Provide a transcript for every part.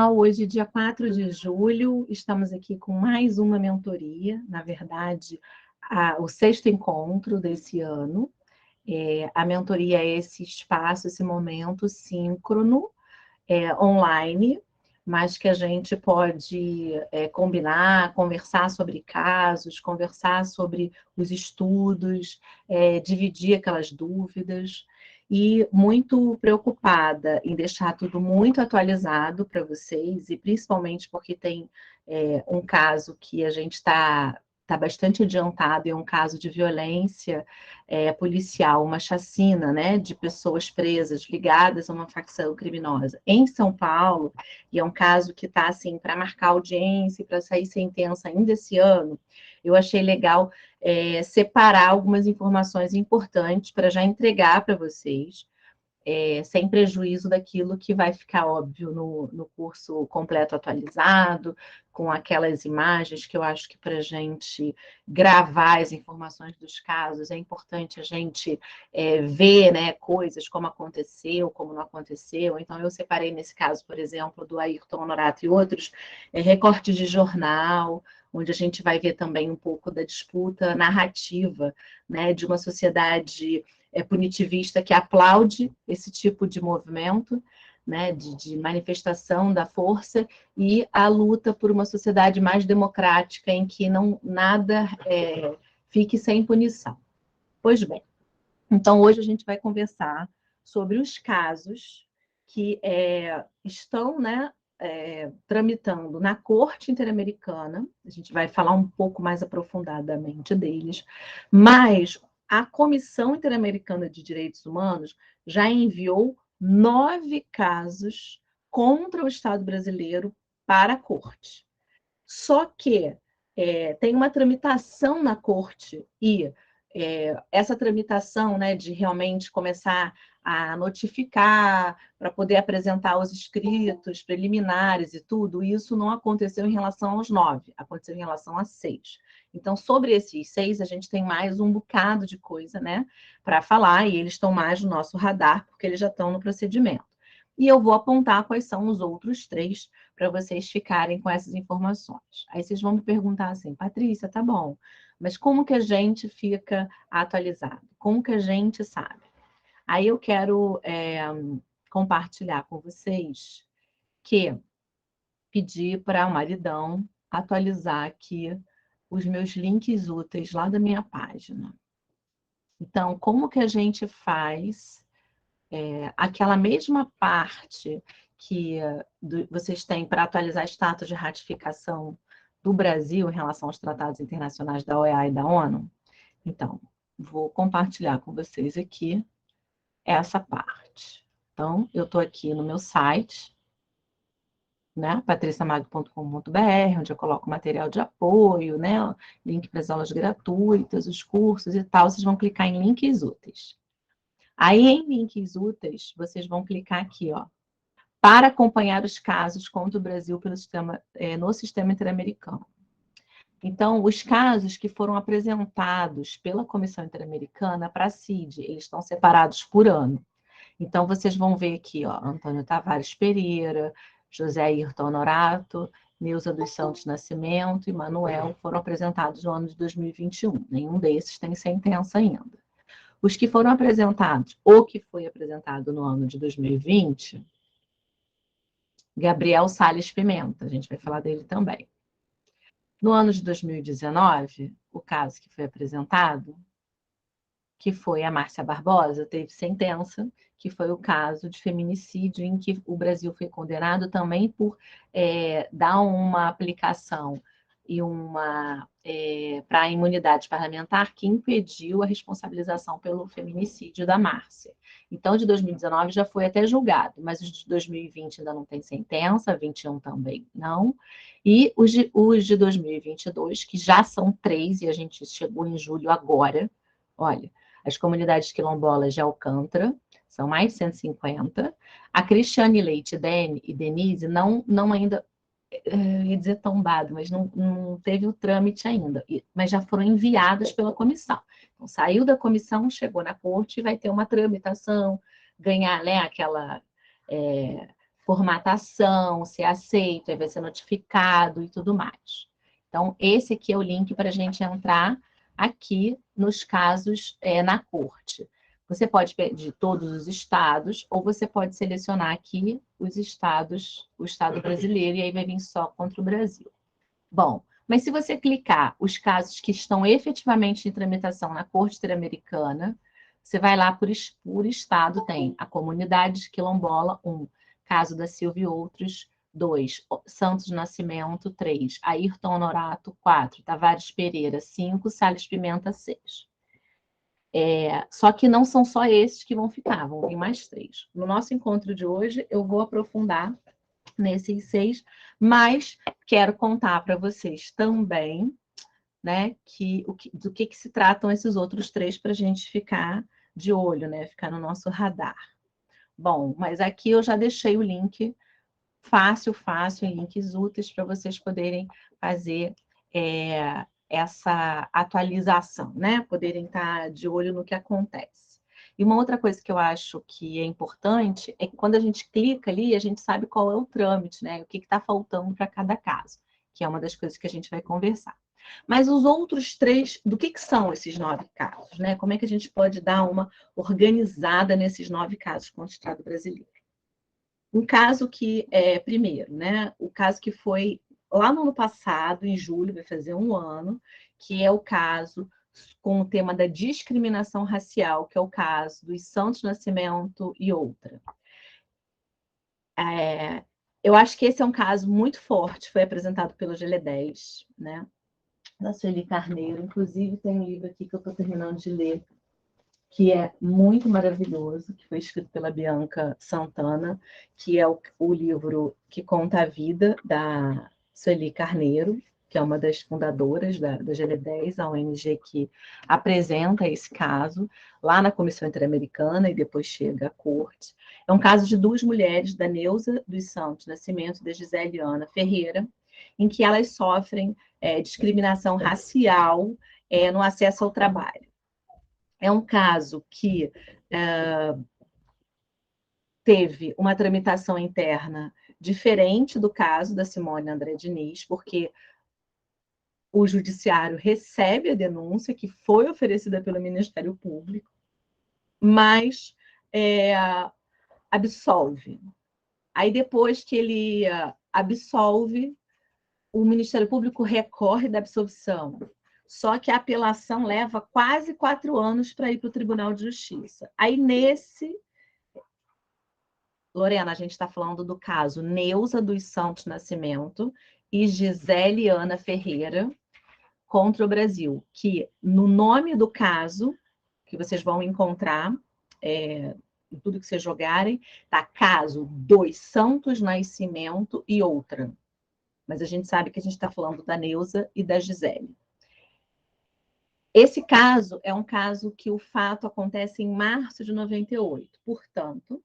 Hoje, dia 4 de julho, estamos aqui com mais uma mentoria, na verdade, o sexto encontro desse ano. A mentoria é esse espaço, esse momento síncrono, online, mas que a gente pode combinar, conversar sobre casos, conversar sobre os estudos, dividir aquelas dúvidas. E muito preocupada em deixar tudo muito atualizado para vocês, e principalmente porque tem um caso que a gente está bastante adiantado, é um caso de violência policial, uma chacina, né, de pessoas presas ligadas a uma facção criminosa em São Paulo, e é um caso que está assim para marcar audiência, para sair sentença ainda esse ano. Eu achei legal separar algumas informações importantes para já entregar para vocês, sem prejuízo daquilo que vai ficar óbvio no curso completo atualizado, com aquelas imagens que eu acho que para a gente gravar as informações dos casos, é importante a gente ver, né, coisas como aconteceu, como não aconteceu. Então, eu separei nesse caso, por exemplo, do Ayrton Honorato e outros, recortes de jornal, onde a gente vai ver também um pouco da disputa narrativa, né, de uma sociedade punitivista que aplaude esse tipo de movimento, né, de manifestação da força, e a luta por uma sociedade mais democrática, em que nada fique sem punição. Pois bem, então hoje a gente vai conversar sobre os casos que estão, né, tramitando na Corte Interamericana. A gente vai falar um pouco mais aprofundadamente deles, mas a Comissão Interamericana de Direitos Humanos já enviou 9 casos contra o Estado brasileiro para a Corte. Só que tem uma tramitação na Corte, e essa tramitação, né, de realmente começar a notificar, para poder apresentar os escritos preliminares e tudo, isso não aconteceu em relação aos 9, aconteceu em relação a 6. Então, sobre esses 6, a gente tem mais um bocado de coisa, né, para falar, e eles estão mais no nosso radar, porque eles já estão no procedimento. E eu vou apontar quais são os outros 3 para vocês ficarem com essas informações. Aí vocês vão me perguntar assim, Patrícia, tá bom, mas como que a gente fica atualizado? Como que a gente sabe? Aí eu quero compartilhar com vocês que pedi para o Maridão atualizar aqui os meus links úteis lá da minha página. Então, como que a gente faz aquela mesma parte que vocês têm para atualizar status de ratificação do Brasil em relação aos tratados internacionais da OEA e da ONU? Então, vou compartilhar com vocês aqui essa parte. Então, eu estou aqui no meu site, né, patriciamag.com.br, onde eu coloco material de apoio, né, link para as aulas gratuitas, os cursos e tal. Vocês vão clicar em links úteis. Aí, em links úteis, vocês vão clicar aqui, ó, para acompanhar os casos contra o Brasil pelo no sistema interamericano. Então, os casos que foram apresentados pela Comissão Interamericana para a CID, eles estão separados por ano. Então, vocês vão ver aqui, ó, Antônio Tavares Pereira, José Ayrton Honorato, Neuza dos Santos Nascimento e Manuel foram apresentados no ano de 2021. Nenhum desses tem sentença ainda. Os que foram apresentados, ou que foi apresentado no ano de 2020, Gabriel Salles Pimenta, a gente vai falar dele também. No ano de 2019, o caso que foi apresentado, que foi a Márcia Barbosa, teve sentença, que foi o caso de feminicídio, em que o Brasil foi condenado também por dar uma aplicação e para a imunidade parlamentar que impediu a responsabilização pelo feminicídio da Márcia. Então, de 2019 já foi até julgado, mas os de 2020 ainda não tem sentença, 21 também não. E os de 2022, que já são 3, e a gente chegou em julho agora, olha, as comunidades quilombolas de Alcântara, são mais de 150. A Cristiane Leite e Denise não ainda, ia dizer tombado, mas não teve o trâmite ainda, mas já foram enviadas pela comissão. Então, saiu da comissão, chegou na corte, vai ter uma tramitação, ganhar, né, aquela formatação, se é aceito, aí vai ser notificado e tudo mais. Então, esse aqui é o link para a gente entrar aqui nos casos na corte. Você pode pedir todos os estados, ou você pode selecionar aqui os estados, o estado brasileiro, e aí vai vir só contra o Brasil. Bom, mas se você clicar os casos que estão efetivamente em tramitação na Corte Interamericana, você vai lá por estado, tem a comunidade quilombola, 1, caso da Silva e outros, 2, Santos Nascimento, 3, Ayrton Honorato, 4, Tavares Pereira, 5, Salles Pimenta, 6. Só que não são só esses que vão ficar, vão vir mais 3. No nosso encontro de hoje, eu vou aprofundar nesses 6, mas quero contar para vocês também, né, do que se tratam esses outros 3 para a gente ficar de olho, né, ficar no nosso radar. Bom, mas aqui eu já deixei o link fácil, links úteis para vocês poderem fazer essa atualização, né, poderem estar de olho no que acontece. E uma outra coisa que eu acho que é importante é que quando a gente clica ali, a gente sabe qual é o trâmite, né? O que está faltando para cada caso, que é uma das coisas que a gente vai conversar. Mas os outros 3, do que são esses 9 casos, né? Como é que a gente pode dar uma organizada nesses 9 casos contra o Estado brasileiro? Um caso que, primeiro, né? O caso que foi lá no ano passado, em julho, vai fazer 1 ano, que é o caso com o tema da discriminação racial, que é o caso dos Santos Nascimento e outra. Eu acho que esse é um caso muito forte, foi apresentado pelo GL10, né? Da Sueli Carneiro. Inclusive, tem um livro aqui que eu estou terminando de ler, que é muito maravilhoso, que foi escrito pela Bianca Santana, que é o livro que conta a vida da Sueli Carneiro, que é uma das fundadoras da GL10, a ONG que apresenta esse caso lá na Comissão Interamericana e depois chega à corte. É um caso de 2 mulheres, da Neuza dos Santos Nascimento e da Gisele Ana Ferreira, em que elas sofrem discriminação racial no acesso ao trabalho. É um caso que teve uma tramitação interna diferente do caso da Simone André Diniz, porque o judiciário recebe a denúncia que foi oferecida pelo Ministério Público, mas absolve. Aí, depois que ele absolve, o Ministério Público recorre da absolvição. Só que a apelação leva quase 4 anos para ir para o Tribunal de Justiça. Aí, Lorena, a gente está falando do caso Neuza dos Santos Nascimento e Gisele Ana Ferreira contra o Brasil, que no nome do caso, que vocês vão encontrar em tudo que vocês jogarem, tá caso dos Santos Nascimento e outra. Mas a gente sabe que a gente está falando da Neuza e da Gisele. Esse caso é um caso que o fato acontece em março de 98. Portanto,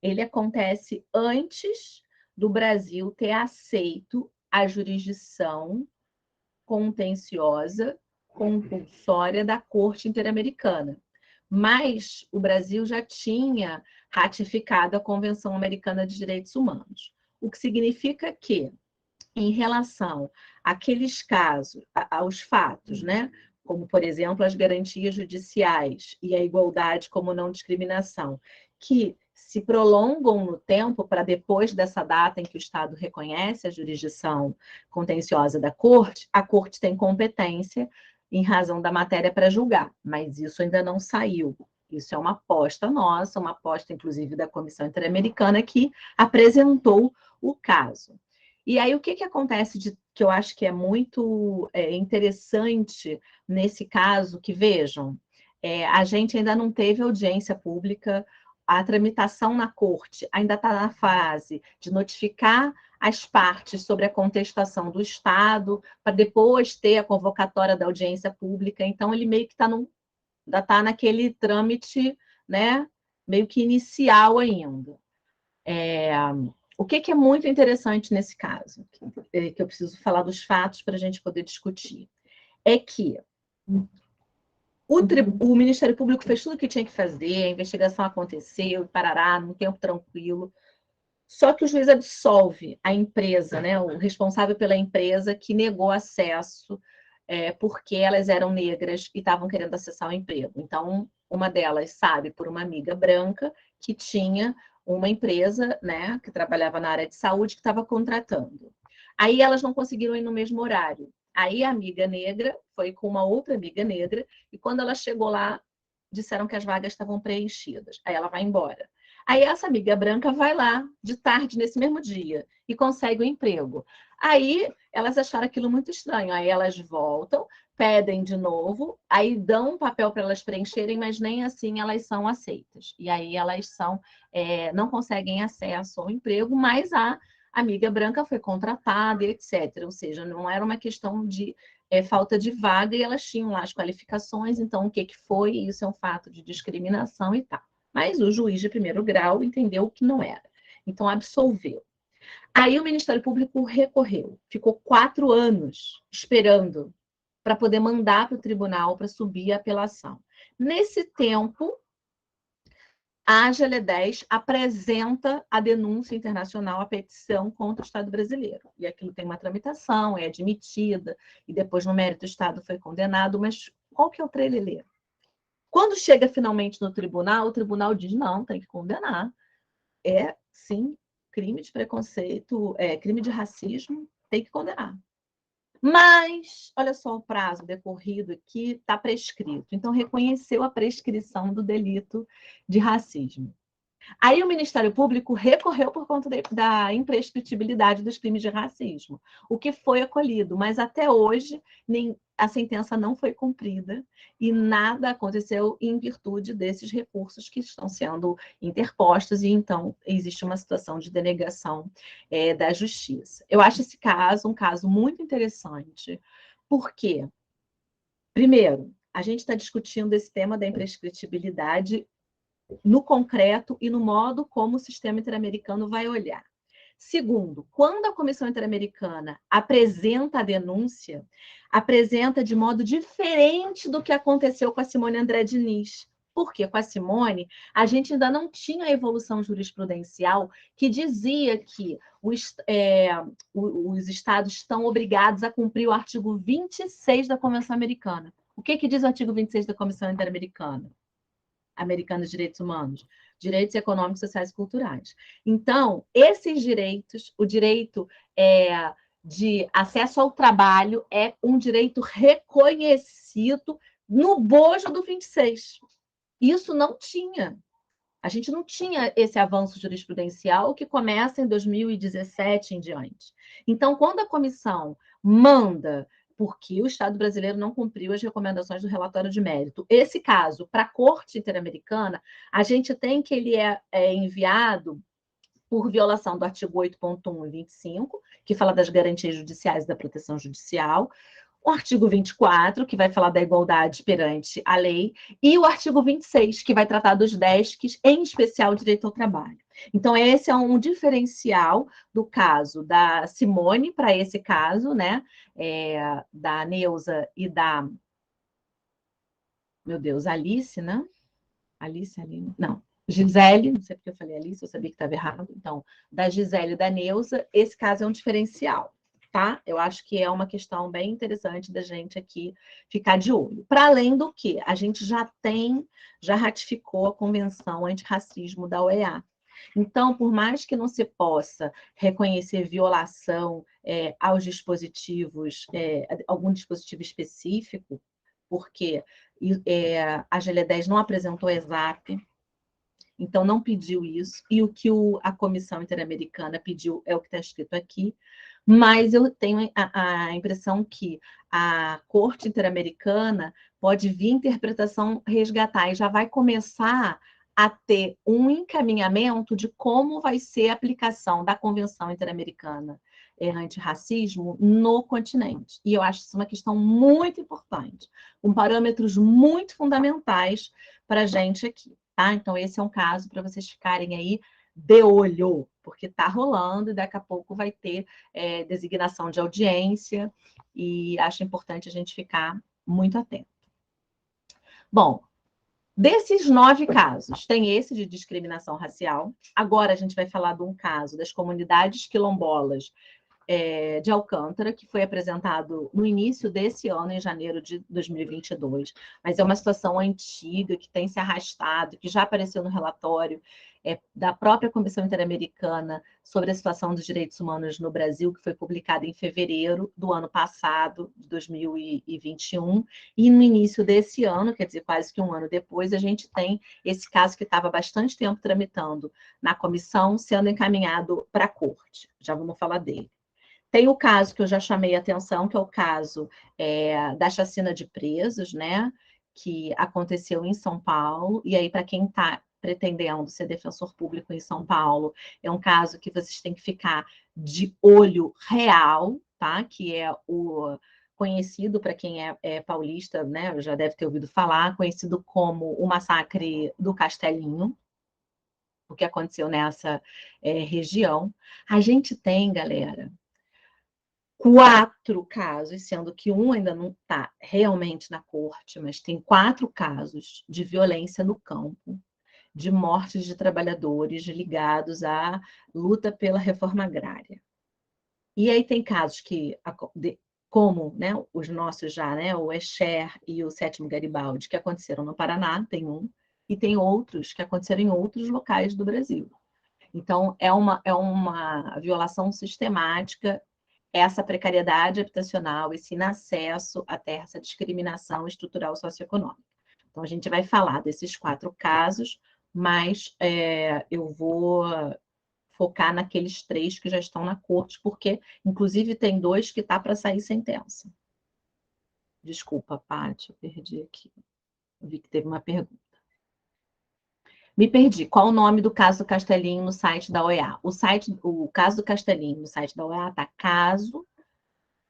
ele acontece antes do Brasil ter aceito a jurisdição contenciosa compulsória da Corte Interamericana. Mas o Brasil já tinha ratificado a Convenção Americana de Direitos Humanos, o que significa que, em relação àqueles casos, aos fatos, né? Como, por exemplo, as garantias judiciais e a igualdade como não discriminação, que se prolongam no tempo para depois dessa data em que o Estado reconhece a jurisdição contenciosa da Corte, a Corte tem competência em razão da matéria para julgar, mas isso ainda não saiu. Isso é uma aposta nossa, uma aposta, inclusive, da Comissão Interamericana, que apresentou o caso. E aí, o que acontece que eu acho que é muito interessante nesse caso, que vejam, a gente ainda não teve audiência pública, a tramitação na corte ainda está na fase de notificar as partes sobre a contestação do Estado, para depois ter a convocatória da audiência pública. Então, ele meio que ainda está naquele trâmite, né, meio que inicial ainda. O que é muito interessante nesse caso, que eu preciso falar dos fatos para a gente poder discutir, é que o Ministério Público fez tudo o que tinha que fazer, a investigação aconteceu, parará, num tempo tranquilo, Só que o juiz absolve a empresa, né, o responsável pela empresa que negou acesso porque elas eram negras e estavam querendo acessar o emprego. Então, uma delas sabe por uma amiga branca que tinha uma empresa, né, que trabalhava na área de saúde, que estava contratando. Aí elas não conseguiram ir no mesmo horário. Aí a amiga negra foi com uma outra amiga negra e quando ela chegou lá, disseram que as vagas estavam preenchidas. Aí ela vai embora. Aí essa amiga branca vai lá de tarde nesse mesmo dia e consegue o emprego. Aí elas acharam aquilo muito estranho. Aí elas voltam, pedem de novo, aí dão um papel para elas preencherem, mas nem assim elas são aceitas. E aí elas não conseguem acesso ao emprego, mas a amiga branca foi contratada, etc. Ou seja, não era uma questão de falta de vaga e elas tinham lá as qualificações, então o que foi? Isso é um fato de discriminação e tal. Mas o juiz de primeiro grau entendeu que não era. Então, absolveu. Aí o Ministério Público recorreu. Ficou 4 anos esperando para poder mandar para o tribunal para subir a apelação. Nesse tempo, a AGL10 apresenta a denúncia internacional, a petição contra o Estado brasileiro. E aquilo tem uma tramitação, é admitida, e depois, no mérito, o Estado foi condenado. Mas qual que é o trelelê? Quando chega finalmente no tribunal, o tribunal diz, não, tem que condenar. É, sim, crime de preconceito, crime de racismo, tem que condenar. Mas, olha só o prazo decorrido aqui, está prescrito. Então, reconheceu a prescrição do delito de racismo. Aí o Ministério Público recorreu por conta da imprescritibilidade dos crimes de racismo, o que foi acolhido, mas até hoje a sentença não foi cumprida e nada aconteceu em virtude desses recursos que estão sendo interpostos e então existe uma situação de denegação da justiça. Eu acho esse caso um caso muito interessante, porque, primeiro, a gente está discutindo esse tema da imprescritibilidade no concreto e no modo como o sistema interamericano vai olhar. Segundo, quando a Comissão Interamericana apresenta a denúncia, apresenta de modo diferente do que aconteceu com a Simone André Diniz. Porque com a Simone, a gente ainda não tinha a evolução jurisprudencial que dizia que os estados estão obrigados a cumprir o artigo 26 da Convenção Americana. O que diz o artigo 26 da Comissão Interamericana? Americana de Direitos Humanos, direitos econômicos, sociais e culturais. Então, esses direitos, o direito de acesso ao trabalho é um direito reconhecido no bojo do 26. Isso não tinha. A gente não tinha esse avanço jurisprudencial que começa em 2017 em diante. Então, quando a comissão manda porque o Estado brasileiro não cumpriu as recomendações do relatório de mérito. Esse caso, para a Corte Interamericana, a gente tem que ele é enviado por violação do artigo 8.1 e 25, que fala das garantias judiciais e da proteção judicial, o artigo 24, que vai falar da igualdade perante a lei, e o artigo 26, que vai tratar dos DESCs, em especial o direito ao trabalho. Então, esse é um diferencial do caso da Simone para esse caso, né? Da Neuza e da... Meu Deus, Alice, né? Alice, não. Gisele, não sei porque eu falei Alice, eu sabia que estava errado. Então, da Gisele e da Neuza, esse caso é um diferencial. Tá? Eu acho que é uma questão bem interessante da gente aqui ficar de olho. Para além do que, a gente já ratificou a Convenção Antirracismo da OEA. Então, por mais que não se possa reconhecer violação aos dispositivos, algum dispositivo específico, porque a GL10 não apresentou ESAP, então não pediu isso, e o que a Comissão Interamericana pediu é o que está escrito aqui, mas eu tenho a impressão que a Corte Interamericana pode vir interpretação resgatar e já vai começar a ter um encaminhamento de como vai ser a aplicação da Convenção Interamericana Antirracismo no continente. E eu acho isso uma questão muito importante, com parâmetros muito fundamentais para a gente aqui. Tá? Então, esse é um caso para vocês ficarem aí de olho, porque está rolando e daqui a pouco vai ter designação de audiência e acho importante a gente ficar muito atento. Bom, Desses 9 casos, tem esse de discriminação racial. Agora a gente vai falar de um caso das comunidades quilombolas de Alcântara, que foi apresentado no início desse ano, em janeiro de 2022, mas é uma situação antiga, que tem se arrastado, que já apareceu no relatório da própria Comissão Interamericana sobre a situação dos direitos humanos no Brasil, que foi publicado em fevereiro do ano passado, de 2021, e no início desse ano, quer dizer, quase que um ano depois, a gente tem esse caso que estava há bastante tempo tramitando na comissão, sendo encaminhado para a corte. Já vamos falar dele. Tem o caso que eu já chamei a atenção, que é o caso da chacina de presos, né? Que aconteceu em São Paulo. E aí, para quem está pretendendo ser defensor público em São Paulo, é um caso que vocês têm que ficar de olho real, tá? Que é o conhecido, para quem é paulista, né? Já deve ter ouvido falar, conhecido como o massacre do Castelinho, o que aconteceu nessa região. A gente tem, galera, 4 casos, sendo que um ainda não está realmente na corte, mas tem 4 casos de violência no campo, de mortes de trabalhadores ligados à luta pela reforma agrária. E aí tem casos que, como, né, os nossos já, né, o Exer e o 7º Garibaldi, que aconteceram no Paraná, tem um, e tem outros que aconteceram em outros locais do Brasil. Então, é uma violação sistemática essa precariedade habitacional, esse inacesso à terra, essa discriminação estrutural socioeconômica. Então, a gente vai falar desses 4 casos, mas eu vou focar naqueles 3 que já estão na corte, porque, inclusive, tem 2 que está para sair sentença. Desculpa, Paty, eu perdi aqui. Eu vi que teve uma pergunta. Me perdi. Qual o nome do caso do Castelinho no site da OEA? O caso do Castelinho no site da OEA está caso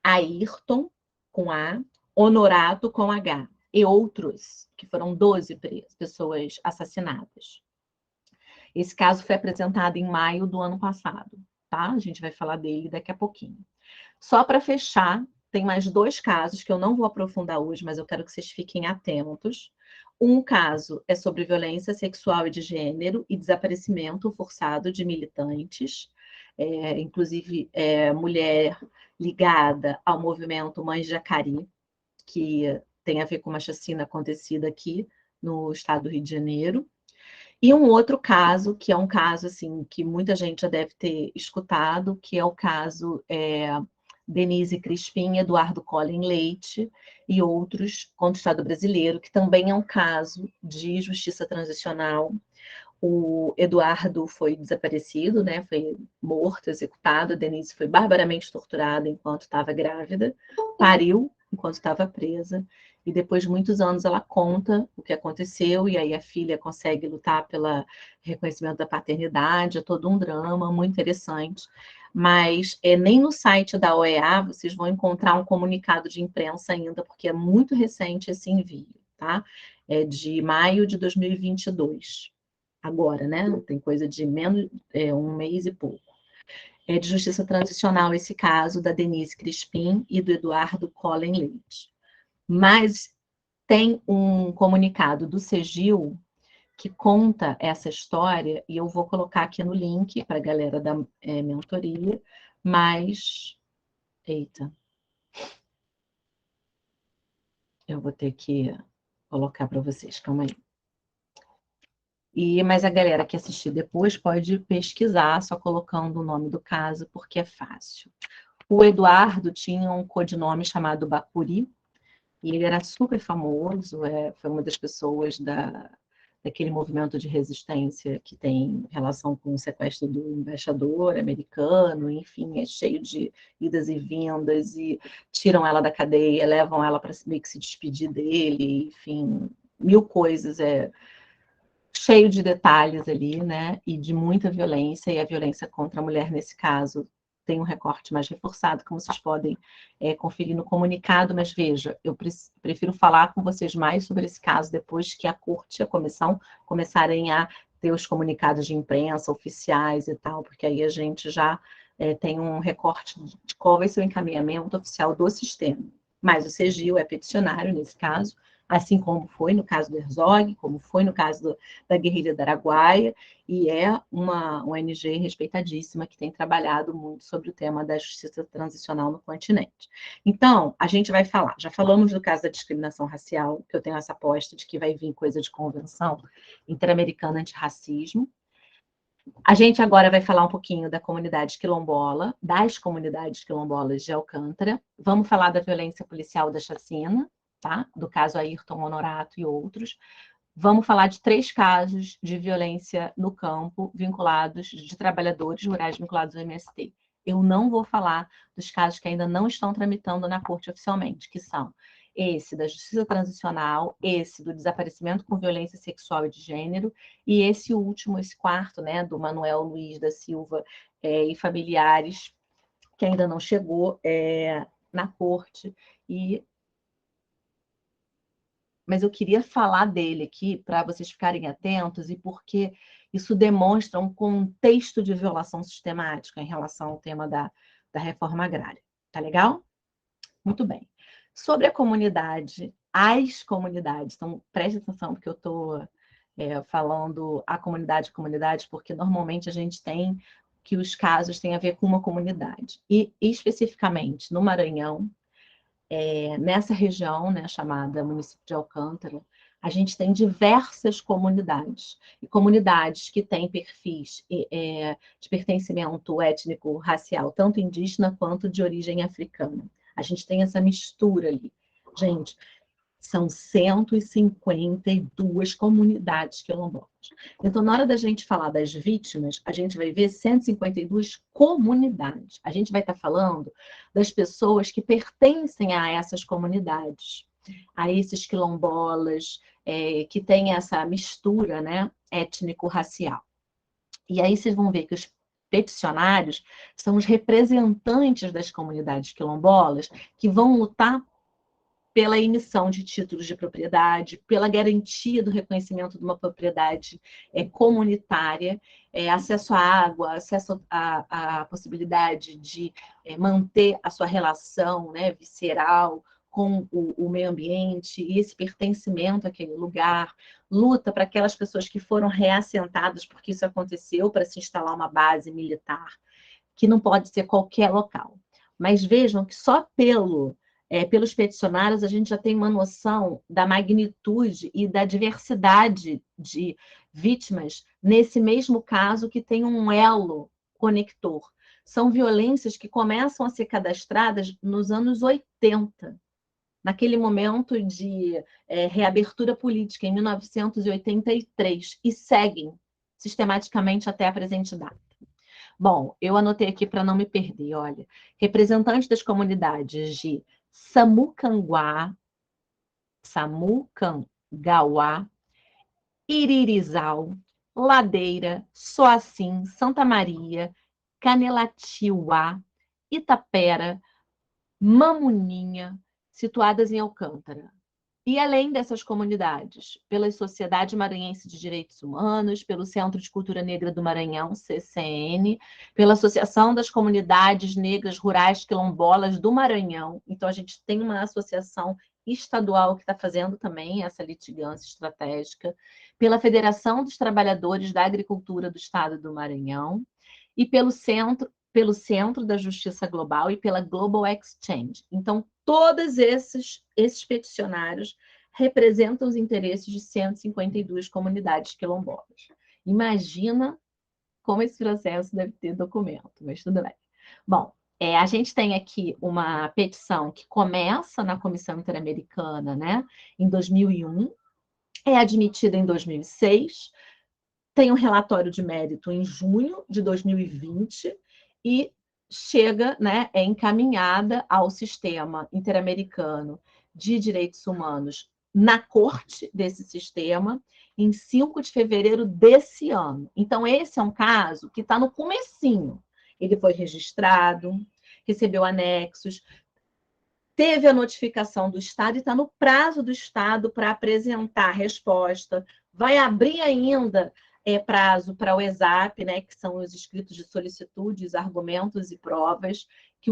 Ayrton, com A, Honorato, com H, e outros, que foram 12 pessoas assassinadas. Esse caso foi apresentado em maio do ano passado, tá? A gente vai falar dele daqui a pouquinho. Só para fechar, tem mais 2 casos que eu não vou aprofundar hoje, mas eu quero que vocês fiquem atentos. Um caso é sobre violência sexual e de gênero e desaparecimento forçado de militantes, inclusive mulher ligada ao movimento Mães de Jacari, que tem a ver com uma chacina acontecida aqui no estado do Rio de Janeiro. E um outro caso, que é um caso assim, que muita gente já deve ter escutado, que é o caso Denise Crispim, Eduardo Collin Leite e outros contra o Estado brasileiro, que também é um caso de justiça transicional. O Eduardo foi desaparecido, né? Foi morto, executado. A Denise foi barbaramente torturada enquanto estava grávida, pariu enquanto estava presa. E depois de muitos anos ela conta o que aconteceu, e aí a filha consegue lutar pelo reconhecimento da paternidade, é todo um drama muito interessante. Mas nem no site da OEA vocês vão encontrar um comunicado de imprensa ainda, porque é muito recente esse envio, tá? É de maio de 2022. Agora, né? Tem coisa de menos um mês e pouco. É de justiça transicional esse caso da Denise Crispim e do Eduardo Collin Leite. Mas tem um comunicado do CEGIL que conta essa história, e eu vou colocar aqui no link para a galera da mentoria, mas... Eita. Eu vou ter que colocar para vocês, calma aí. Mas a galera que assistir depois pode pesquisar, só colocando o nome do caso, porque é fácil. O Eduardo tinha um codinome chamado Bacuri, e ele era super famoso, foi uma das pessoas daquele movimento de resistência que tem relação com o sequestro do embaixador americano, enfim, é cheio de idas e vindas, e tiram ela da cadeia, levam ela para meio que se despedir dele, enfim, mil coisas, cheio de detalhes ali, né, e de muita violência, e a violência contra a mulher, nesse caso, tem um recorte mais reforçado, como vocês podem conferir no comunicado, mas veja, eu prefiro falar com vocês mais sobre esse caso depois que a corte e a comissão começarem a ter os comunicados de imprensa oficiais e tal, porque aí a gente já tem um recorte de qual vai ser o encaminhamento oficial do sistema. Mas o CEGIL é peticionário, nesse caso, assim como foi no caso do Herzog, como foi no caso da guerrilha do Araguaia, e é uma ONG respeitadíssima que tem trabalhado muito sobre o tema da justiça transicional no continente. Então, a gente vai falar, já falamos do caso da discriminação racial, que eu tenho essa aposta de que vai vir coisa de convenção interamericana antirracismo. A gente agora vai falar um pouquinho da comunidade quilombola, das comunidades quilombolas de Alcântara. Vamos falar da violência policial da chacina, tá? Do caso Ayrton Honorato e outros. Vamos falar de 3 casos de violência no campo vinculados, de trabalhadores rurais vinculados ao MST. Eu não vou falar dos casos que ainda não estão tramitando na corte oficialmente, que são esse da justiça transicional, esse do desaparecimento com violência sexual e de gênero, e esse último, esse quarto, né, do Manuel Luiz da Silva e familiares, que ainda não chegou na corte. Mas eu queria falar dele aqui para vocês ficarem atentos e porque isso demonstra um contexto de violação sistemática em relação ao tema da reforma agrária. Tá legal? Muito bem. Sobre a comunidade, as comunidades, então preste atenção porque eu estou falando a comunidade, porque normalmente a gente tem que os casos têm a ver com uma comunidade. E especificamente no Maranhão, nessa região, né, chamada município de Alcântara, a gente tem diversas comunidades, e comunidades que têm perfis de pertencimento étnico, racial, tanto indígena quanto de origem africana. A gente tem essa mistura ali. Gente, são 152 comunidades quilombolas. Então, na hora da gente falar das vítimas, a gente vai ver 152 comunidades. A gente vai estar falando das pessoas que pertencem a essas comunidades, a esses quilombolas, que têm essa mistura, né, étnico-racial. E aí vocês vão ver que os peticionários são os representantes das comunidades quilombolas que vão lutar pela emissão de títulos de propriedade, pela garantia do reconhecimento de uma propriedade comunitária, acesso à água, acesso à possibilidade de manter a sua relação, né, visceral com o meio ambiente e esse pertencimento àquele lugar, luta para aquelas pessoas que foram reassentadas, porque isso aconteceu para se instalar uma base militar, que não pode ser qualquer local. Mas vejam que só pelos peticionários, a gente já tem uma noção da magnitude e da diversidade de vítimas nesse mesmo caso que tem um elo conector. São violências que começam a ser cadastradas nos anos 80, naquele momento de reabertura política, em 1983, e seguem sistematicamente até a presente data. Bom, eu anotei aqui para não me perder, olha, representantes das comunidades de Samucanguá, Iririzal, Ladeira, Soacim, Santa Maria, Canelatiuá, Itapera, Mamuninha, situadas em Alcântara. E além dessas comunidades, pela Sociedade Maranhense de Direitos Humanos, pelo Centro de Cultura Negra do Maranhão, CCN, pela Associação das Comunidades Negras Rurais Quilombolas do Maranhão. Então, a gente tem uma associação estadual que está fazendo também essa litigância estratégica, pela Federação dos Trabalhadores da Agricultura do Estado do Maranhão e pelo Centro da Justiça Global e pela Global Exchange. Então, todos esses peticionários representam os interesses de 152 comunidades quilombolas. Imagina como esse processo deve ter documento, mas tudo bem. Bom, a gente tem aqui uma petição que começa na Comissão Interamericana, né, em 2001, é admitida em 2006, tem um relatório de mérito em junho de 2020 e chega, né, é encaminhada ao sistema interamericano de direitos humanos na corte desse sistema em 5 de fevereiro desse ano. Então, esse é um caso que está no comecinho. Ele foi registrado, recebeu anexos, teve a notificação do Estado e está no prazo do Estado para apresentar a resposta. Vai abrir ainda prazo para o ESAP, né, que são os escritos de solicitudes, argumentos e provas, que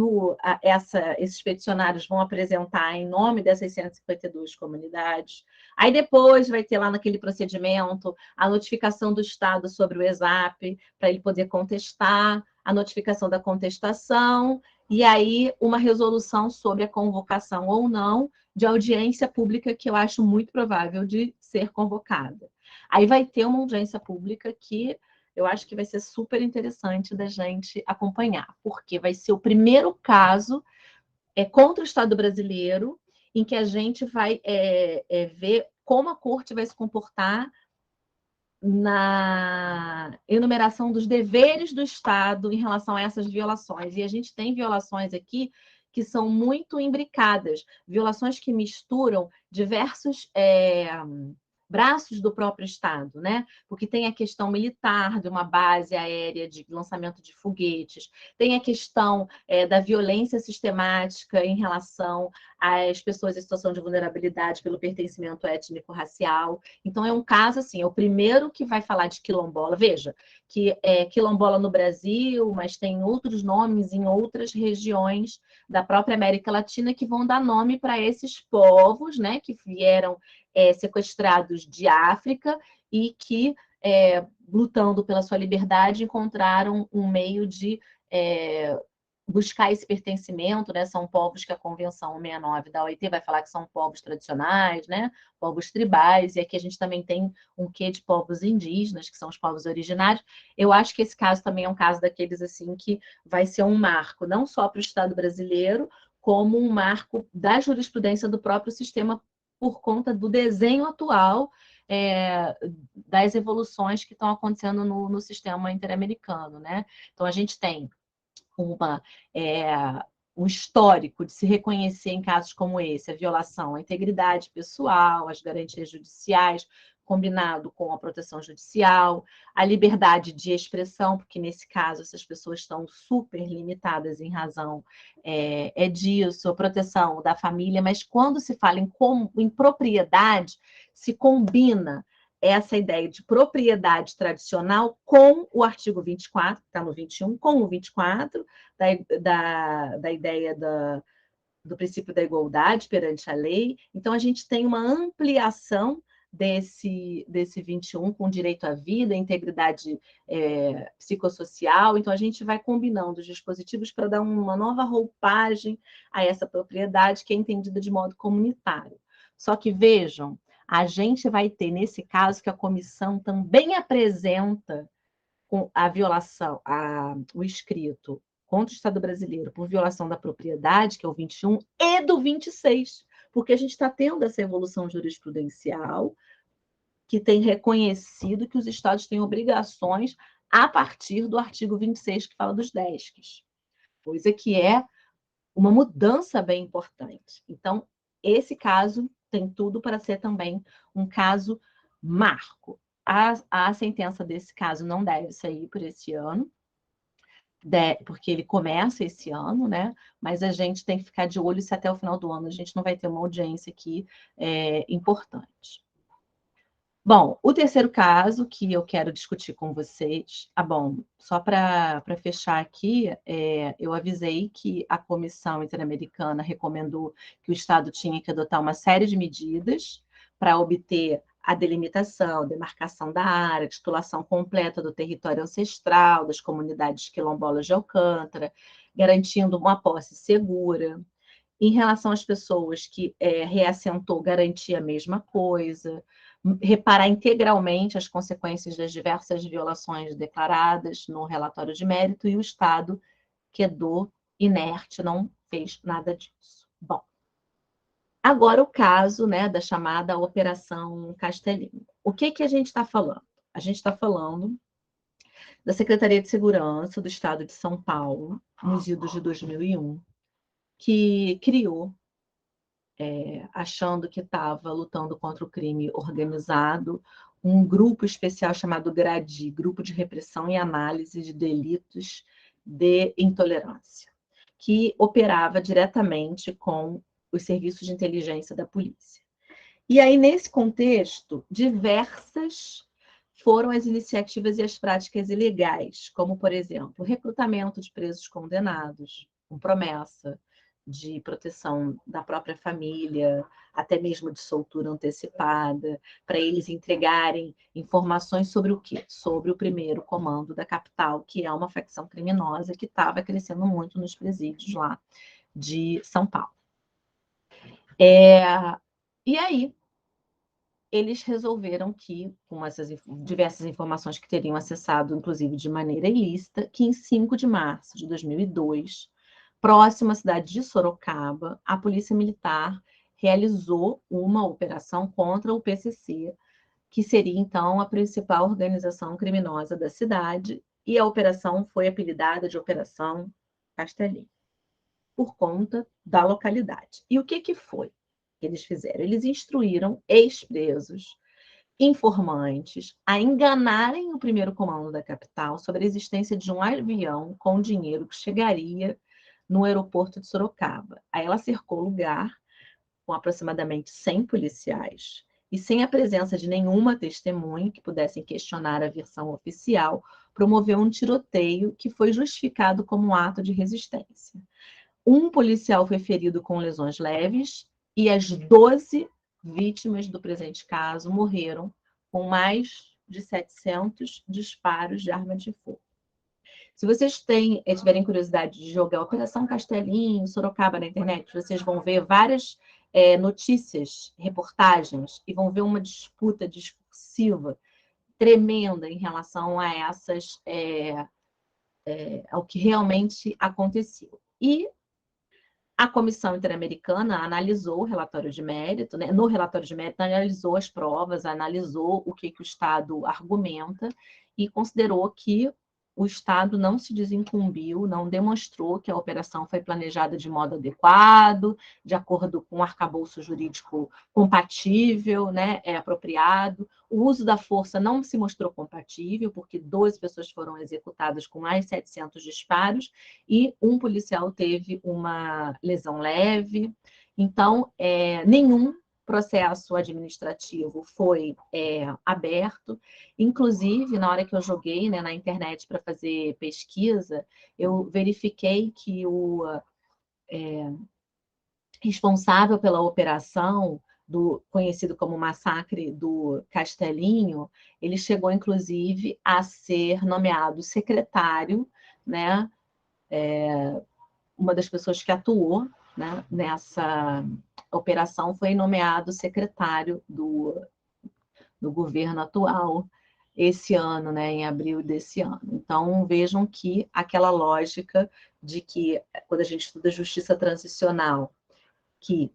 esses peticionários vão apresentar em nome dessas 152 comunidades. Aí depois vai ter lá naquele procedimento a notificação do Estado sobre o ESAP, para ele poder contestar, a notificação da contestação, e aí uma resolução sobre a convocação ou não de audiência pública, que eu acho muito provável de ser convocada. Aí vai ter uma audiência pública que eu acho que vai ser super interessante da gente acompanhar, porque vai ser o primeiro caso contra o Estado brasileiro em que a gente vai ver como a corte vai se comportar na enumeração dos deveres do Estado em relação a essas violações. E a gente tem violações aqui que são muito imbricadas, violações que misturam diversos braços do próprio Estado, né? Porque tem a questão militar de uma base aérea de lançamento de foguetes, tem a questão da violência sistemática em relação às pessoas em situação de vulnerabilidade pelo pertencimento étnico-racial. Então, é um caso, assim, é o primeiro que vai falar de quilombola. Veja, que é quilombola no Brasil, mas tem outros nomes em outras regiões da própria América Latina que vão dar nome para esses povos, né, que vieram sequestrados de África e que, lutando pela sua liberdade, encontraram um meio de buscar esse pertencimento, né? São povos que a Convenção 69 da OIT vai falar que são povos tradicionais, né? Povos tribais, e aqui a gente também tem um quê de povos indígenas, que são os povos originários. Eu acho que esse caso também é um caso daqueles assim que vai ser um marco, não só para o Estado brasileiro, como um marco da jurisprudência do próprio sistema por conta do desenho atual das evoluções que estão acontecendo no sistema interamericano, né? Então, a gente tem um histórico de se reconhecer em casos como esse a violação à integridade pessoal, às garantias judiciais, combinado com a proteção judicial, a liberdade de expressão, porque nesse caso essas pessoas estão super limitadas em razão disso, a proteção da família, mas quando se fala em propriedade, se combina essa ideia de propriedade tradicional com o artigo 24, que está no 21, com o 24, da ideia do princípio da igualdade perante a lei. Então, a gente tem uma ampliação desse 21 com direito à vida, integridade psicossocial. Então, a gente vai combinando os dispositivos para dar uma nova roupagem a essa propriedade que é entendida de modo comunitário. Só que, vejam, a gente vai ter, nesse caso, que a comissão também apresenta a violação, o escrito contra o Estado brasileiro por violação da propriedade, que é o 21, e do 26, porque a gente está tendo essa evolução jurisprudencial que tem reconhecido que os Estados têm obrigações a partir do artigo 26, que fala dos DESCs, coisa que é uma mudança bem importante. Então, esse caso tem tudo para ser também um caso marco. A sentença desse caso não deve sair por esse ano, porque ele começa esse ano, né? Mas a gente tem que ficar de olho se até o final do ano a gente não vai ter uma audiência aqui importante. Bom, o terceiro caso que eu quero discutir com vocês, bom, só para fechar aqui, eu avisei que a Comissão Interamericana recomendou que o Estado tinha que adotar uma série de medidas para obter a delimitação, demarcação da área, titulação completa do território ancestral das comunidades quilombolas de Alcântara, garantindo uma posse segura. Em relação às pessoas que reassentou, garantir a mesma coisa, reparar integralmente as consequências das diversas violações declaradas no relatório de mérito, e o Estado quedou inerte, não fez nada disso. Bom, agora o caso, né, da chamada Operação Castelinho. O que a gente está falando? A gente está falando da Secretaria de Segurança do Estado de São Paulo, nos idos de 2001, que criou, achando que estava lutando contra o crime organizado, um grupo especial chamado GRADI, Grupo de Repressão e Análise de Delitos de Intolerância, que operava diretamente com os serviços de inteligência da polícia. E aí, nesse contexto, diversas foram as iniciativas e as práticas ilegais, como, por exemplo, o recrutamento de presos condenados, com promessa de proteção da própria família, até mesmo de soltura antecipada, para eles entregarem informações sobre o quê? Sobre o primeiro comando da capital, que é uma facção criminosa que estava crescendo muito nos presídios lá de São Paulo. E aí, eles resolveram que, com essas diversas informações que teriam acessado, inclusive de maneira ilícita, que em 5 de março de 2002, próximo à cidade de Sorocaba, a Polícia Militar realizou uma operação contra o PCC, que seria, então, a principal organização criminosa da cidade, e a operação foi apelidada de Operação Castelinho, por conta da localidade. E o que foi que eles fizeram? Eles instruíram ex-presos, informantes, a enganarem o primeiro comando da capital sobre a existência de um avião com dinheiro que chegaria no aeroporto de Sorocaba. Aí ela cercou o lugar com aproximadamente 100 policiais e sem a presença de nenhuma testemunha que pudessem questionar a versão oficial, promoveu um tiroteio que foi justificado como um ato de resistência. Um policial foi ferido com lesões leves e as 12 vítimas do presente caso morreram com mais de 700 disparos de arma de fogo. Se vocês tiverem curiosidade de jogar Operação Castelinho, Sorocaba na internet, vocês vão ver várias notícias, reportagens, e vão ver uma disputa discursiva tremenda em relação a ao que realmente aconteceu. E a Comissão Interamericana analisou o relatório de mérito, né? No relatório de mérito, analisou as provas, analisou o que o Estado argumenta e considerou que o Estado não se desincumbiu, não demonstrou que a operação foi planejada de modo adequado, de acordo com o arcabouço jurídico compatível, né? Apropriado. O uso da força não se mostrou compatível, porque 12 pessoas foram executadas com mais de 700 disparos e um policial teve uma lesão leve. Então, nenhum processo administrativo foi aberto. Inclusive, na hora que eu joguei, né, na internet para fazer pesquisa, eu verifiquei que o responsável pela operação, conhecido como Massacre do Castelinho, ele chegou, inclusive, a ser nomeado secretário, né? Uma das pessoas que atuou, né, nessa operação foi nomeado secretário do governo atual esse ano, né, em abril desse ano. Então, vejam que aquela lógica de que, quando a gente estuda justiça transicional, que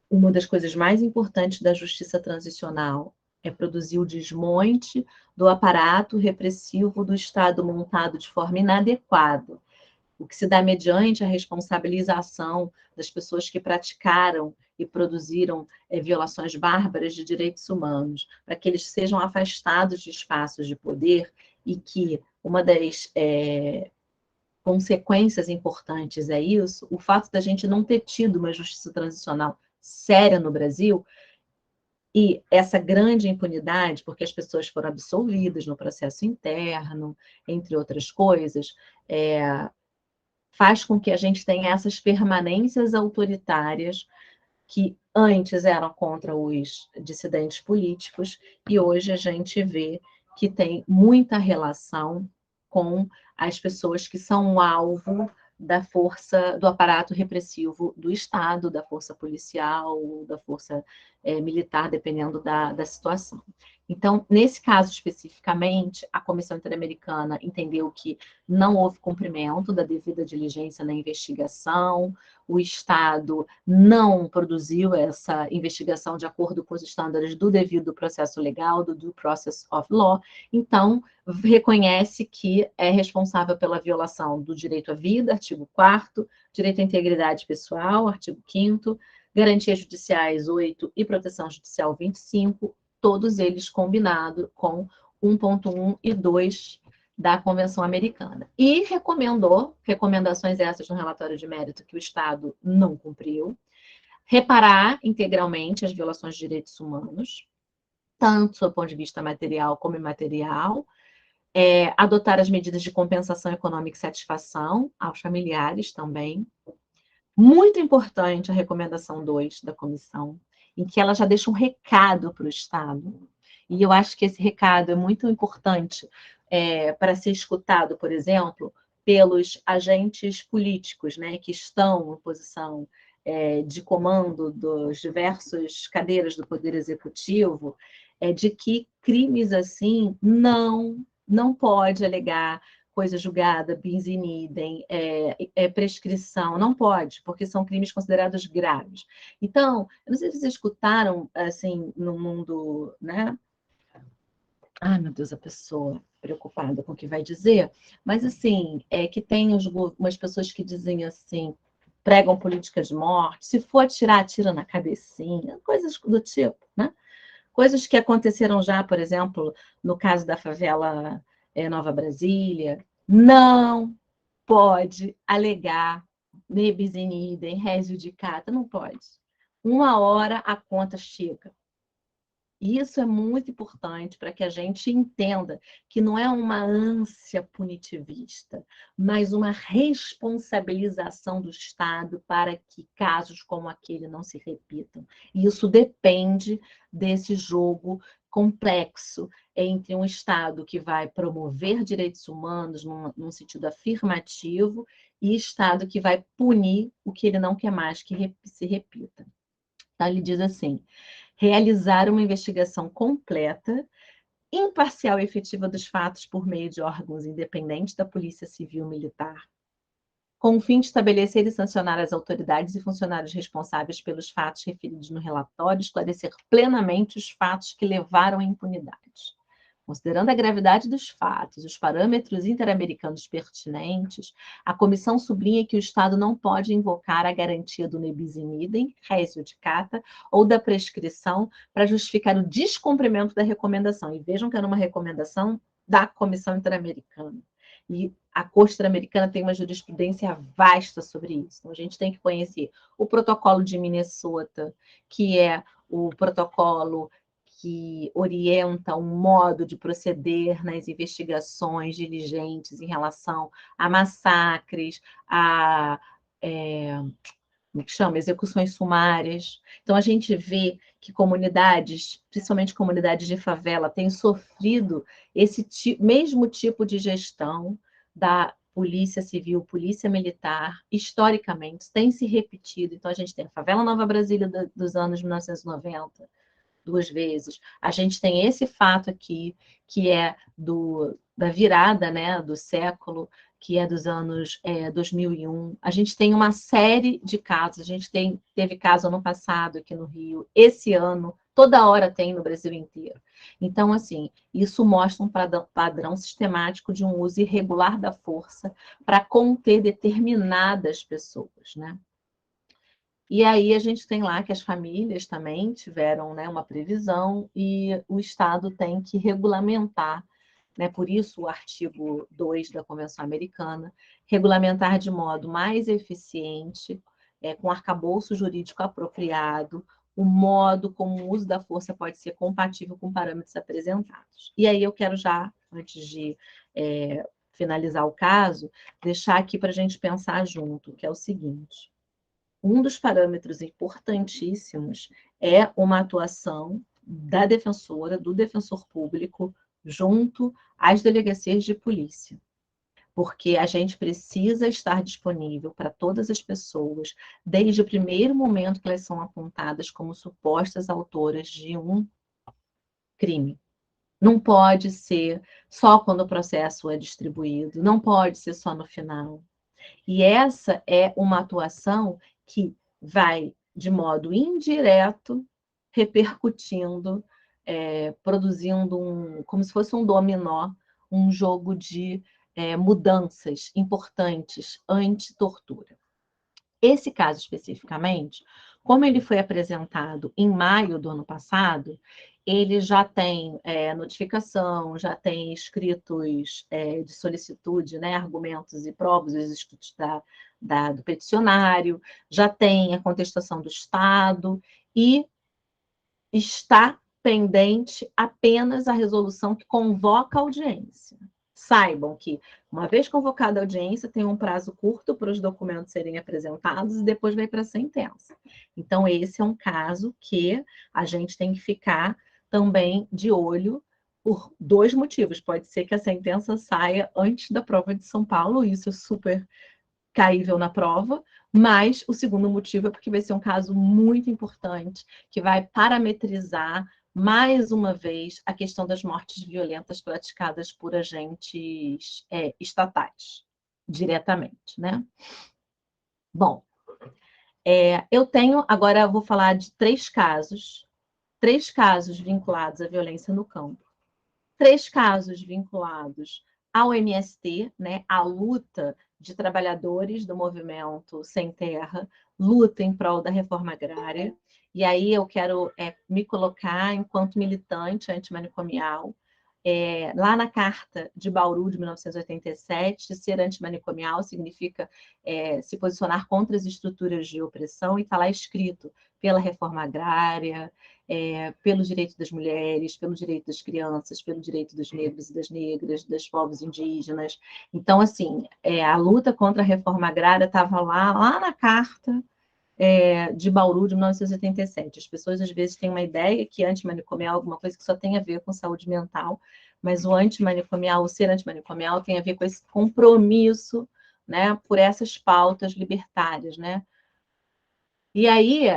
uma das coisas mais importantes da justiça transicional é produzir o desmonte do aparato repressivo do Estado montado de forma inadequada, o que se dá mediante a responsabilização das pessoas que praticaram e produziram violações bárbaras de direitos humanos, para que eles sejam afastados de espaços de poder e que uma das consequências importantes é isso, o fato da gente não ter tido uma justiça transicional séria no Brasil e essa grande impunidade, porque as pessoas foram absolvidas no processo interno, entre outras coisas, faz com que a gente tenha essas permanências autoritárias que antes eram contra os dissidentes políticos e hoje a gente vê que tem muita relação com as pessoas que são o alvo da força, do aparato repressivo do Estado, da força policial, da força militar, dependendo da situação. Então, nesse caso especificamente, a Comissão Interamericana entendeu que não houve cumprimento da devida diligência na investigação, o Estado não produziu essa investigação de acordo com os estándares do devido processo legal, do due process of law, então reconhece que é responsável pela violação do direito à vida, artigo 4º, direito à integridade pessoal, artigo 5º, garantias judiciais 8 e proteção judicial 25, todos eles combinados com 1.1 e 2 da Convenção Americana. E recomendou, recomendações essas no relatório de mérito que o Estado não cumpriu, reparar integralmente as violações de direitos humanos, tanto do ponto de vista material como imaterial, Adotar as medidas de compensação econômica e satisfação aos familiares também. Muito importante a recomendação 2 da comissão, em que ela já deixa um recado para o Estado. E eu acho que esse recado é muito importante para ser escutado, por exemplo, pelos agentes políticos, né, que estão em posição de comando dos diversos cadeiras do Poder Executivo, de que crimes assim não pode alegar coisa julgada, bis in idem, prescrição, não pode, porque são crimes considerados graves. Então, eu não sei se vocês escutaram, assim, no mundo, né? Ai, meu Deus, a pessoa preocupada com o que vai dizer, mas, assim, que tem umas pessoas que dizem assim, pregam política de morte, se for atirar, atira na cabecinha, coisas do tipo, né? Coisas que aconteceram já, por exemplo, no caso da favela Nova Brasília, não pode alegar nebis in idem, res judicata, não pode. Uma hora a conta chega. E isso é muito importante para que a gente entenda que não é uma ânsia punitivista, mas uma responsabilização do Estado para que casos como aquele não se repitam. E isso depende desse jogo complexo entre um Estado que vai promover direitos humanos num sentido afirmativo e Estado que vai punir o que ele não quer mais que se repita. Então, ele diz assim: realizar uma investigação completa, imparcial e efetiva dos fatos por meio de órgãos independentes da Polícia Civil Militar, com o fim de estabelecer e sancionar as autoridades e funcionários responsáveis pelos fatos referidos no relatório, esclarecer plenamente os fatos que levaram à impunidade. Considerando a gravidade dos fatos, os parâmetros interamericanos pertinentes, a comissão sublinha que o Estado não pode invocar a garantia do nebis in idem, res judicata, ou da prescrição para justificar o descumprimento da recomendação. E vejam que era uma recomendação da Comissão Interamericana. E a Corte Interamericana tem uma jurisprudência vasta sobre isso. Então, a gente tem que conhecer o protocolo de Minnesota, que é o protocolo que orienta um modo de proceder nas investigações diligentes em relação a massacres, a como que chama? Execuções sumárias. Então, a gente vê que comunidades, principalmente comunidades de favela, têm sofrido esse mesmo tipo de gestão da Polícia Civil, Polícia Militar, historicamente, tem se repetido. Então, a gente tem a favela Nova Brasília dos anos 1990, 2 vezes. A gente tem esse fato aqui, que é da virada, né, do século, que é dos anos 2001. A gente tem uma série de casos. A gente teve caso ano passado aqui no Rio, esse ano, toda hora tem no Brasil inteiro. Então, assim, isso mostra um padrão sistemático de um uso irregular da força para conter determinadas pessoas, né? E aí a gente tem lá que as famílias também tiveram, né, uma previsão e o Estado tem que regulamentar, né, por isso o artigo 2 da Convenção Americana, regulamentar de modo mais eficiente, com arcabouço jurídico apropriado, o modo como o uso da força pode ser compatível com parâmetros apresentados. E aí eu quero já, antes de finalizar o caso, deixar aqui para a gente pensar junto, que é o seguinte: um dos parâmetros importantíssimos é uma atuação da defensora, do defensor público, junto às delegacias de polícia. Porque a gente precisa estar disponível para todas as pessoas, desde o primeiro momento que elas são apontadas como supostas autoras de um crime. Não pode ser só quando o processo é distribuído, não pode ser só no final. E essa é uma atuação que vai, de modo indireto, repercutindo, produzindo como se fosse um dominó, um jogo de mudanças importantes anti-tortura. Esse caso especificamente, como ele foi apresentado em maio do ano passado, ele já tem notificação, já tem escritos de solicitude, né, argumentos e provas, os escritos do peticionário, já tem a contestação do Estado e está pendente apenas a resolução que convoca a audiência. saibam que, uma vez convocada a audiência, tem um prazo curto para os documentos serem apresentados e depois vai para a sentença. Então, esse é um caso que a gente tem que ficar também de olho por dois motivos. Pode ser que a sentença saia antes da prova de São Paulo, isso é super caível na prova, mas o segundo motivo é porque vai ser um caso muito importante, que vai parametrizar mais uma vez a questão das mortes violentas praticadas por agentes estatais, diretamente, né? Bom, eu tenho, agora eu vou falar de três casos vinculados à violência no campo, três casos vinculados ao MST, né, a luta de trabalhadores do movimento Sem Terra, luta em prol da reforma agrária, e aí eu quero me colocar enquanto militante antimanicomial, lá na Carta de Bauru, de 1987, ser antimanicomial significa se posicionar contra as estruturas de opressão, e está lá escrito pela reforma agrária, pelo direito das mulheres, pelo direito das crianças, pelo direito dos negros e das negras, dos povos indígenas. Então, assim, a luta contra a reforma agrária estava lá na Carta de Bauru, de 1987. As pessoas, às vezes, têm uma ideia que antimanicomial é alguma coisa que só tem a ver com saúde mental, mas o antimanicomial, o ser antimanicomial, tem a ver com esse compromisso, né, por essas pautas libertárias, né? E aí,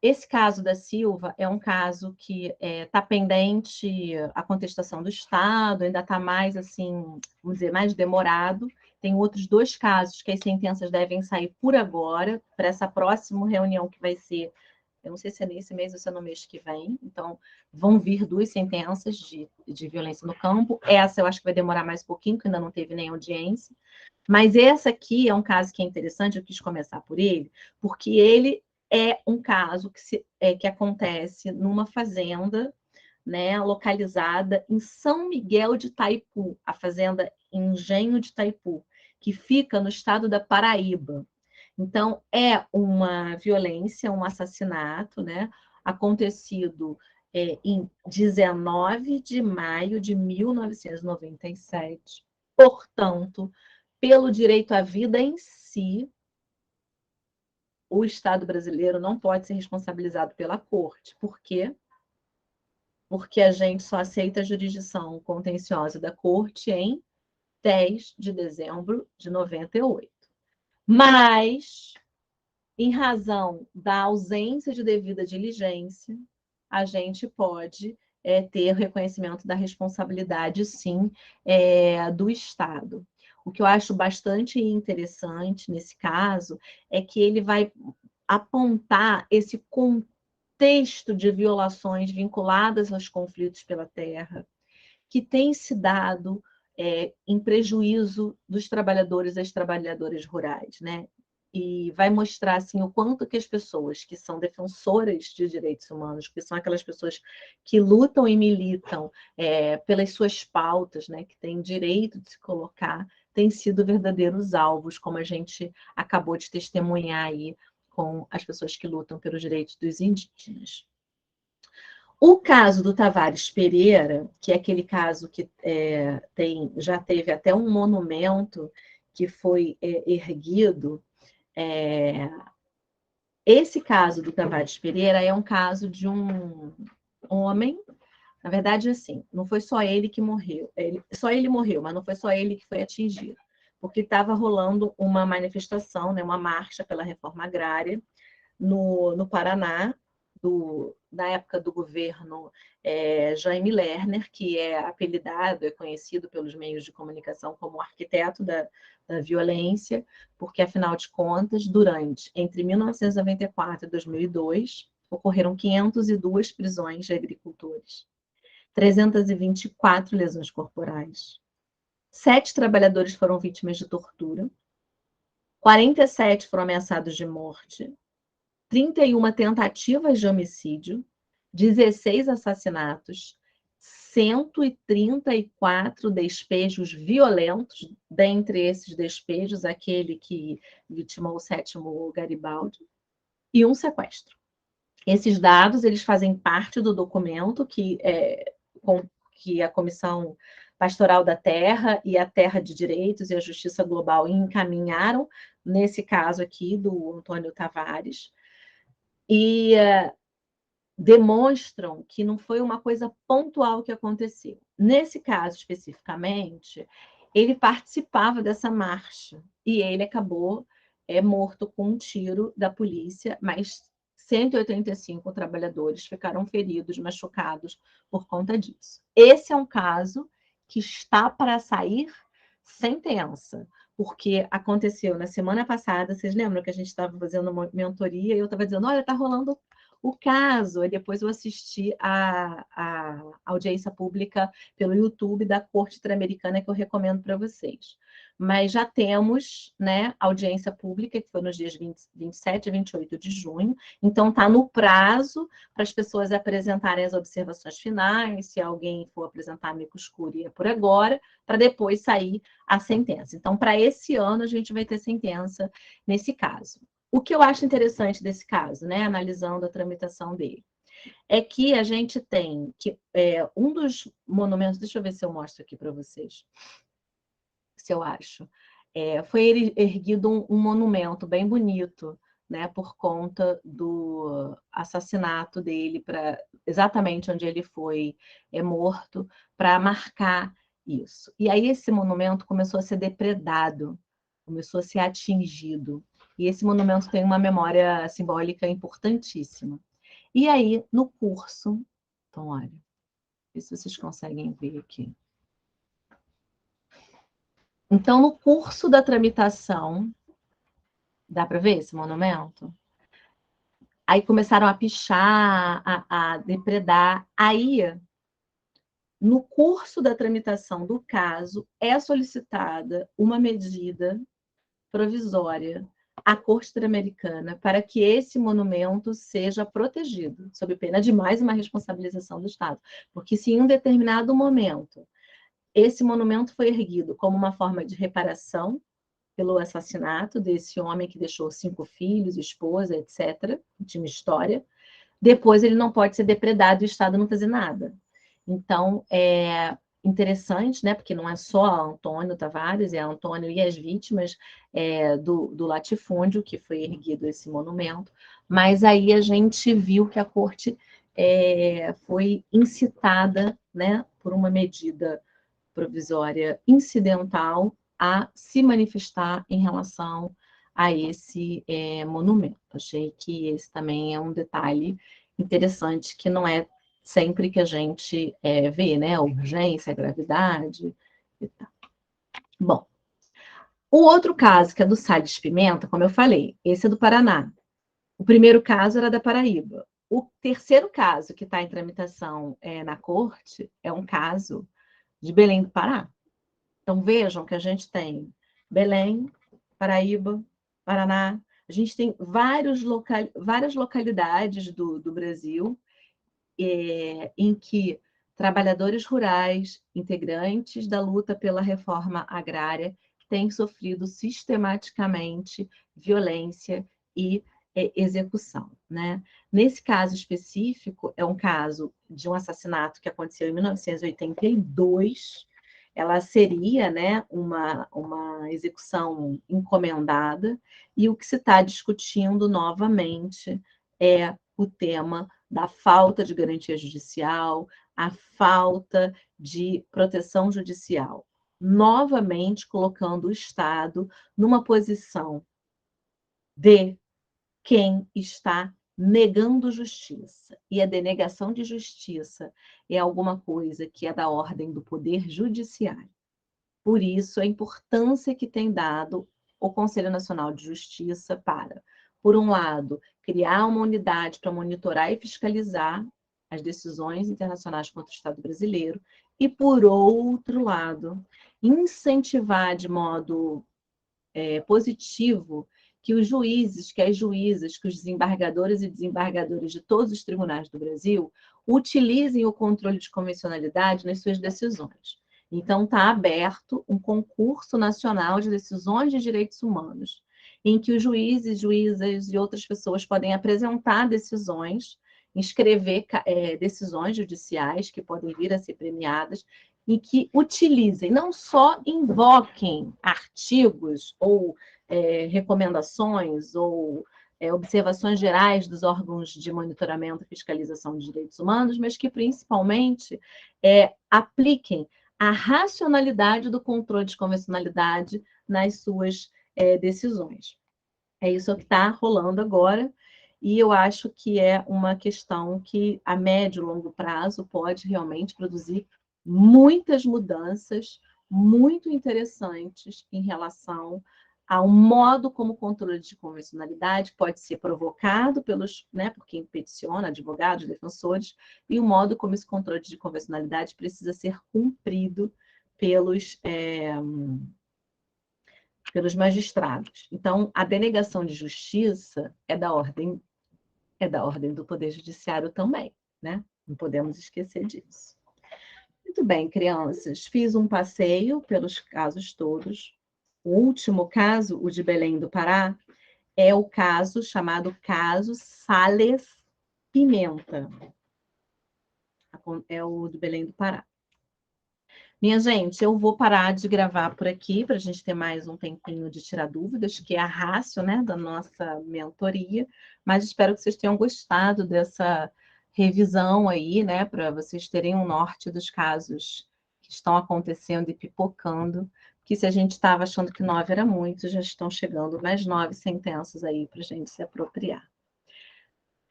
esse caso da Silva é um caso que está pendente a contestação do Estado, ainda está mais, assim, vamos dizer, mais demorado. Tem outros dois casos que as sentenças devem sair por agora, para essa próxima reunião que vai ser, eu não sei se é nesse mês ou se é no mês que vem, então vão vir duas sentenças de violência no campo. Essa eu acho que vai demorar mais um pouquinho, porque ainda não teve nem audiência. Mas esse aqui é um caso que é interessante, eu quis começar por ele, porque ele é um caso que acontece numa fazenda, né, localizada em São Miguel de Taipu, a fazenda Engenho de Taipu, que fica no estado da Paraíba. Então, é uma violência, um assassinato, né, acontecido em 19 de maio de 1997. Portanto, pelo direito à vida em si, o Estado brasileiro não pode ser responsabilizado pela corte. Por quê? Porque a gente só aceita a jurisdição contenciosa da corte em 10 de dezembro de 98. Mas, em razão da ausência de devida diligência, a gente pode ter o reconhecimento da responsabilidade, sim, do Estado. O que eu acho bastante interessante nesse caso é que ele vai apontar esse contexto de violações vinculadas aos conflitos pela terra, que tem se dado em prejuízo dos trabalhadores e das trabalhadoras rurais, né? E vai mostrar assim o quanto que as pessoas que são defensoras de direitos humanos, que são aquelas pessoas que lutam e militam pelas suas pautas, né, que têm direito de se colocar, têm sido verdadeiros alvos, como a gente acabou de testemunhar aí com as pessoas que lutam pelos direitos dos indígenas. O caso do Tavares Pereira, que é aquele caso que já teve até um monumento que foi erguido, esse caso do Tavares Pereira é um caso de um homem, na verdade, assim, não foi só ele que morreu, só ele morreu, mas não foi só ele que foi atingido, porque estava rolando uma manifestação, né, uma marcha pela reforma agrária no Paraná, na época do governo Jaime Lerner, que é apelidado, é conhecido pelos meios de comunicação como o arquiteto da violência, porque, afinal de contas, entre 1994 e 2002, ocorreram 502 prisões de agricultores, 324 lesões corporais, 7 trabalhadores foram vítimas de tortura, 47 foram ameaçados de morte, 31 tentativas de homicídio, 16 assassinatos, 134 despejos violentos, dentre esses despejos, aquele que vitimou o 7º Garibaldi, e um sequestro. Esses dados eles fazem parte do documento que a comissão Pastoral da Terra e a Terra de Direitos e a Justiça Global encaminharam, nesse caso aqui do Antônio Tavares, e demonstram que não foi uma coisa pontual que aconteceu. Nesse caso especificamente, ele participava dessa marcha e ele acabou morto com um tiro da polícia, mas 185 trabalhadores ficaram feridos, machucados por conta disso. Esse é um caso que está para sair sentença, porque aconteceu na semana passada. Vocês lembram que a gente estava fazendo uma mentoria e eu estava dizendo, olha, está rolando o caso, e depois eu assisti a audiência pública pelo YouTube da Corte Interamericana, que eu recomendo para vocês. Mas já temos, né, audiência pública, que foi nos dias 27 e 28 de junho, então está no prazo para as pessoas apresentarem as observações finais, se alguém for apresentar amicus curiae por agora, para depois sair a sentença. Então, para esse ano, a gente vai ter sentença nesse caso. O que eu acho interessante desse caso, né, analisando a tramitação dele, é que a gente tem que um dos monumentos, deixa eu ver se eu mostro aqui para vocês, se eu acho, foi erguido um monumento bem bonito, né, por conta do assassinato dele, para exatamente onde ele foi morto, para marcar isso. E aí esse monumento começou a ser depredado, começou a ser atingido. E esse monumento tem uma memória simbólica importantíssima. E aí, no curso, então, olha, ver se vocês conseguem ver aqui. Então, no curso da tramitação, dá para ver esse monumento? Aí começaram a pichar, a depredar. Aí, no curso da tramitação do caso, é solicitada uma medida provisória à Corte Interamericana para que esse monumento seja protegido, sob pena de mais uma responsabilização do Estado. Porque se em um determinado momento esse monumento foi erguido como uma forma de reparação pelo assassinato desse homem que deixou 5 filhos, esposa, etc., tinha uma história, depois ele não pode ser depredado e o Estado não fazer nada. Então, é interessante, né? Porque não é só Antônio Tavares, é Antônio e as vítimas do latifúndio que foi erguido esse monumento, mas aí a gente viu que a corte foi incitada, né, por uma medida provisória incidental a se manifestar em relação a esse monumento. Achei que esse também é um detalhe interessante, que não é sempre que a gente vê, né? A urgência, a gravidade e tal. Bom, o outro caso, que é do Salles Pimenta, como eu falei, esse é do Paraná. O primeiro caso era da Paraíba. O terceiro caso que está em tramitação na corte é um caso de Belém do Pará. Então, vejam que a gente tem Belém, Paraíba, Paraná. A gente tem várias localidades do Brasil em que trabalhadores rurais, integrantes da luta pela reforma agrária, têm sofrido sistematicamente violência e execução, né? Nesse caso específico, é um caso de um assassinato que aconteceu em 1982. Ela seria, né, uma execução encomendada, e o que se está discutindo novamente é o tema da falta de garantia judicial, a falta de proteção judicial, novamente colocando o Estado numa posição de quem está negando justiça. E a denegação de justiça é alguma coisa que é da ordem do poder judiciário. Por isso, a importância que tem dado o Conselho Nacional de Justiça para, por um lado, criar uma unidade para monitorar e fiscalizar as decisões internacionais contra o Estado brasileiro, e, por outro lado, incentivar de modo positivo que os juízes, que as juízas, que os desembargadores e desembargadoras de todos os tribunais do Brasil utilizem o controle de convencionalidade nas suas decisões. Então, está aberto um concurso nacional de decisões de direitos humanos, em que os juízes, juízas e outras pessoas podem apresentar decisões, inscrever decisões judiciais que podem vir a ser premiadas, em que utilizem, não só invoquem artigos ou recomendações ou observações gerais dos órgãos de monitoramento e fiscalização de direitos humanos, mas que principalmente apliquem a racionalidade do controle de convencionalidade nas suas decisões. É isso que está rolando agora, e eu acho que é uma questão que, a médio e longo prazo, pode realmente produzir muitas mudanças muito interessantes em relação ao modo como o controle de convencionalidade pode ser provocado por quem peticiona, advogados, defensores, e o modo como esse controle de convencionalidade precisa ser cumprido pelos magistrados. Então, a denegação de justiça é da ordem do Poder Judiciário também, né? Não podemos esquecer disso. Muito bem, crianças, fiz um passeio pelos casos todos. O último caso, o de Belém do Pará, é o caso chamado caso Sales Pimenta. É o de Belém do Pará. Minha gente, eu vou parar de gravar por aqui para a gente ter mais um tempinho de tirar dúvidas, que é a rácio, né, da nossa mentoria, mas espero que vocês tenham gostado dessa revisão aí, né, para vocês terem um norte dos casos que estão acontecendo e pipocando, que se a gente estava achando que 9 era muito, já estão chegando mais 9 sentenças aí para a gente se apropriar.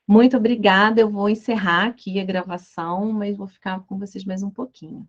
Muito obrigada, eu vou encerrar aqui a gravação, mas vou ficar com vocês mais um pouquinho.